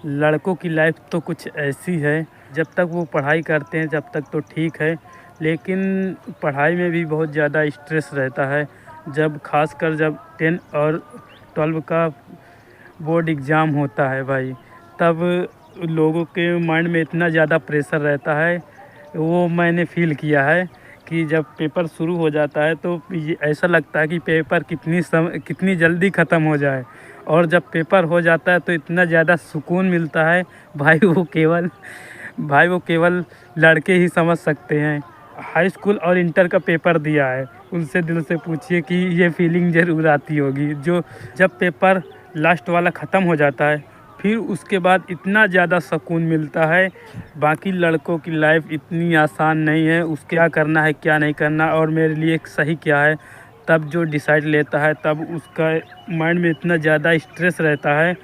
लड़कों की लाइफ तो कुछ ऐसी है, जब तक वो पढ़ाई करते हैं जब तक तो ठीक है, लेकिन पढ़ाई में भी बहुत ज़्यादा स्ट्रेस रहता है। जब ख़ासकर जब 10 और 12 का बोर्ड एग्ज़ाम होता है भाई, तब लोगों के माइंड में इतना ज़्यादा प्रेशर रहता है। वो मैंने फ़ील किया है कि जब पेपर शुरू हो जाता है तो ये ऐसा लगता है कि पेपर कितनी जल्दी ख़त्म हो जाए, और जब पेपर हो जाता है तो इतना ज़्यादा सुकून मिलता है। भाई वो केवल लड़के ही समझ सकते हैं। हाई स्कूल और इंटर का पेपर दिया है, उनसे दिल से पूछिए कि ये फीलिंग ज़रूर आती होगी। जो जब पेपर लास्ट वाला ख़त्म हो जाता है, फिर उसके बाद इतना ज़्यादा सुकून मिलता है। बाकी लड़कों की लाइफ इतनी आसान नहीं है, उसके क्या करना है क्या नहीं करना और मेरे लिए सही क्या है, तब जो डिसाइड लेता है तब उसका माइंड में इतना ज़्यादा स्ट्रेस रहता है,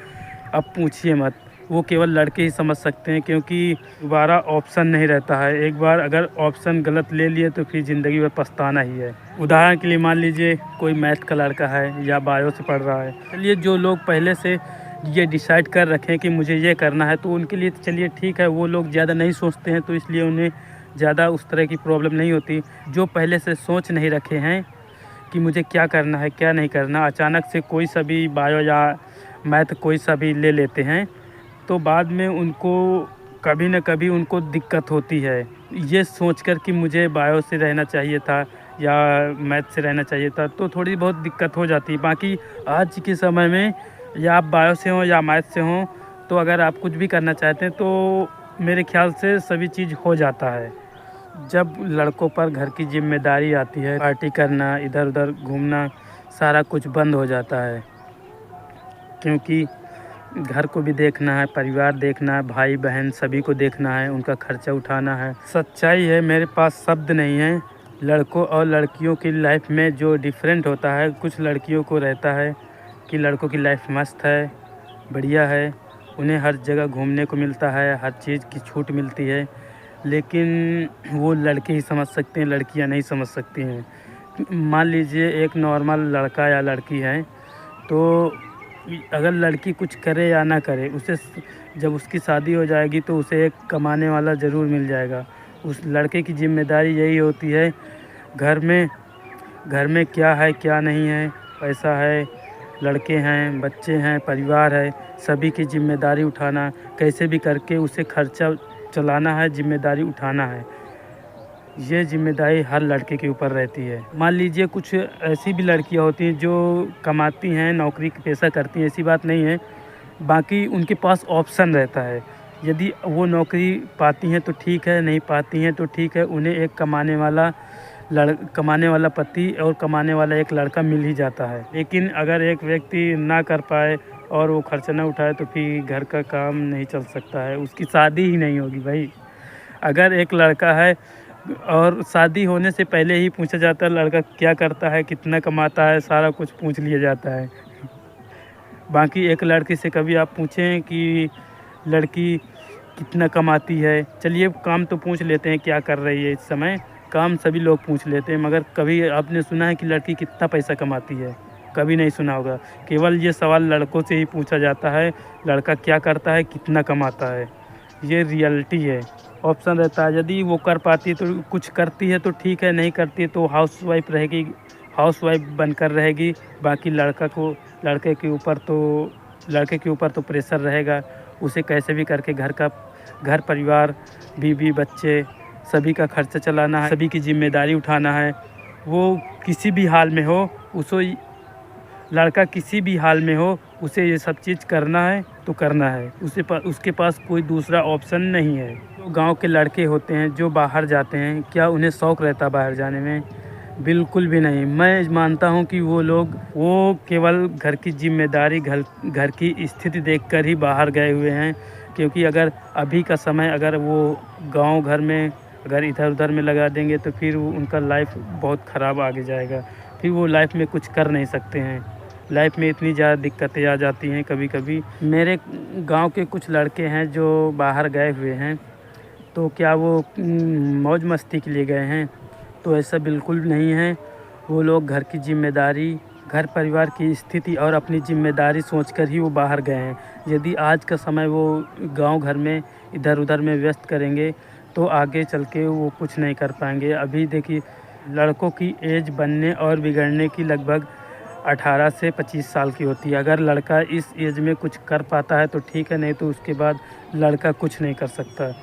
अब पूछिए मत। वो केवल लड़के ही समझ सकते हैं, क्योंकि दोबारा ऑप्शन नहीं रहता है। एक बार अगर ऑप्शन गलत ले लिए तो फिर ज़िंदगी भर पछताना ही है। उदाहरण के लिए मान लीजिए कोई मैथ का लड़का है या बायो से पढ़ रहा है, चलिए जो लोग पहले से ये डिसाइड कर रखें कि मुझे ये करना है, तो उनके लिए तो चलिए ठीक है, वो लोग ज़्यादा नहीं सोचते हैं, तो इसलिए उन्हें ज़्यादा उस तरह की प्रॉब्लम नहीं होती। जो पहले से सोच नहीं रखे हैं कि मुझे क्या करना है क्या नहीं करना, अचानक से कोई सा भी बायो या मैथ कोई सा भी ले लेते हैं, तो बाद में उनको कभी न कभी उनको दिक्कत होती है। ये सोचकर कि मुझे बायो से रहना चाहिए था या मैथ से रहना चाहिए था, तो थोड़ी बहुत दिक्कत हो जाती है। बाकी आज के समय में या आप बायो से हों या मैथ से हों, तो अगर आप कुछ भी करना चाहते हैं तो मेरे ख़्याल से सभी चीज़ हो जाता है। जब लड़कों पर घर की ज़िम्मेदारी आती है, पार्टी करना, इधर-उधर घूमना, सारा कुछ बंद हो जाता है, क्योंकि घर को भी देखना है, परिवार देखना है, भाई-बहन सभी को देखना है, उनका खर्चा उठाना है। सच्चाई है, मेरे पास शब्द नहीं है। लड़कों और लड़कियों की लाइफ में जो डिफरेंट होता है, कुछ लड़कियों को रहता है कि लड़कों की लाइफ मस्त है, बढ़िया है, उन्हें हर जगह घूमने को मिलता है, हर चीज़ की छूट मिलती है, लेकिन वो लड़के ही समझ सकते हैं, लड़कियां नहीं समझ सकती हैं। मान लीजिए एक नॉर्मल लड़का या लड़की है, तो अगर लड़की कुछ करे या ना करे, उसे जब उसकी शादी हो जाएगी तो उसे एक कमाने वाला ज़रूर मिल जाएगा। उस लड़के की ज़िम्मेदारी यही होती है, घर में क्या है क्या नहीं है, पैसा है, लड़के हैं, बच्चे हैं, परिवार है, सभी की ज़िम्मेदारी उठाना, कैसे भी करके उसे खर्चा चलाना है, ज़िम्मेदारी उठाना है। ये ज़िम्मेदारी हर लड़के के ऊपर रहती है। मान लीजिए कुछ ऐसी भी लड़कियां होती हैं जो कमाती हैं, नौकरी पेशा करती हैं, ऐसी बात नहीं है। बाकी उनके पास ऑप्शन रहता है, यदि वो नौकरी पाती हैं तो ठीक है, नहीं पाती हैं तो ठीक है, उन्हें एक कमाने वाला पति और कमाने वाला एक लड़का मिल ही जाता है। लेकिन अगर एक व्यक्ति ना कर पाए और वो खर्चा ना उठाए तो फिर घर का काम नहीं चल सकता है, उसकी शादी ही नहीं होगी भाई। अगर एक लड़का है और शादी होने से पहले ही पूछा जाता है लड़का क्या करता है, कितना कमाता है, सारा कुछ पूछ लिया जाता है। बाकी एक लड़की से कभी आप पूछें कि लड़की कितना कमाती है, चलिए काम तो पूछ लेते हैं क्या कर रही है इस समय, काम सभी लोग पूछ लेते हैं, मगर कभी आपने सुना है कि लड़की कितना पैसा कमाती है? कभी नहीं सुना होगा। केवल ये सवाल लड़कों से ही पूछा जाता है, लड़का क्या करता है, कितना कमाता है। ये रियलिटी है। ऑप्शन रहता है, यदि वो कर पाती है तो कुछ करती है तो ठीक है, नहीं करती है तो हाउसवाइफ रहेगी, हाउसवाइफ बनकर रहेगी। बाकी लड़के के ऊपर तो प्रेशर रहेगा, उसे कैसे भी करके घर परिवार, बीवी बच्चे सभी का खर्चा चलाना है, सभी की जिम्मेदारी उठाना है। वो किसी भी हाल में हो, लड़का किसी भी हाल में हो, उसे ये सब चीज़ करना है तो करना है, उसके पास कोई दूसरा ऑप्शन नहीं है। जो गांव के लड़के होते हैं जो बाहर जाते हैं, क्या उन्हें शौक़ रहता है बाहर जाने में? बिल्कुल भी नहीं। मैं मानता हूं कि वो केवल घर की जिम्मेदारी, घर की स्थिति देखकर ही बाहर गए हुए हैं, क्योंकि अगर अभी का समय अगर वो गाँव घर में अगर इधर-उधर में लगा देंगे तो फिर उनका लाइफ बहुत ख़राब आगे जाएगा, फिर वो लाइफ में कुछ कर नहीं सकते हैं। लाइफ में इतनी ज़्यादा दिक्कतें आ जाती हैं कभी-कभी। मेरे गांव के कुछ लड़के हैं जो बाहर गए हुए हैं, तो क्या वो मौज मस्ती के लिए गए हैं? तो ऐसा बिल्कुल नहीं है। वो लोग घर की ज़िम्मेदारी, घर परिवार की स्थिति और अपनी ज़िम्मेदारी सोचकर ही वो बाहर गए हैं। यदि आज का समय वो गाँव घर में इधर-उधर में व्यस्त करेंगे, तो आगे चल के वो कुछ नहीं कर पाएँगे। अभी देखिए, लड़कों की एज बनने और बिगड़ने की लगभग 18 से 25 साल की होती है। अगर लड़का इस एज में कुछ कर पाता है तो ठीक है, नहीं तो उसके बाद लड़का कुछ नहीं कर सकता।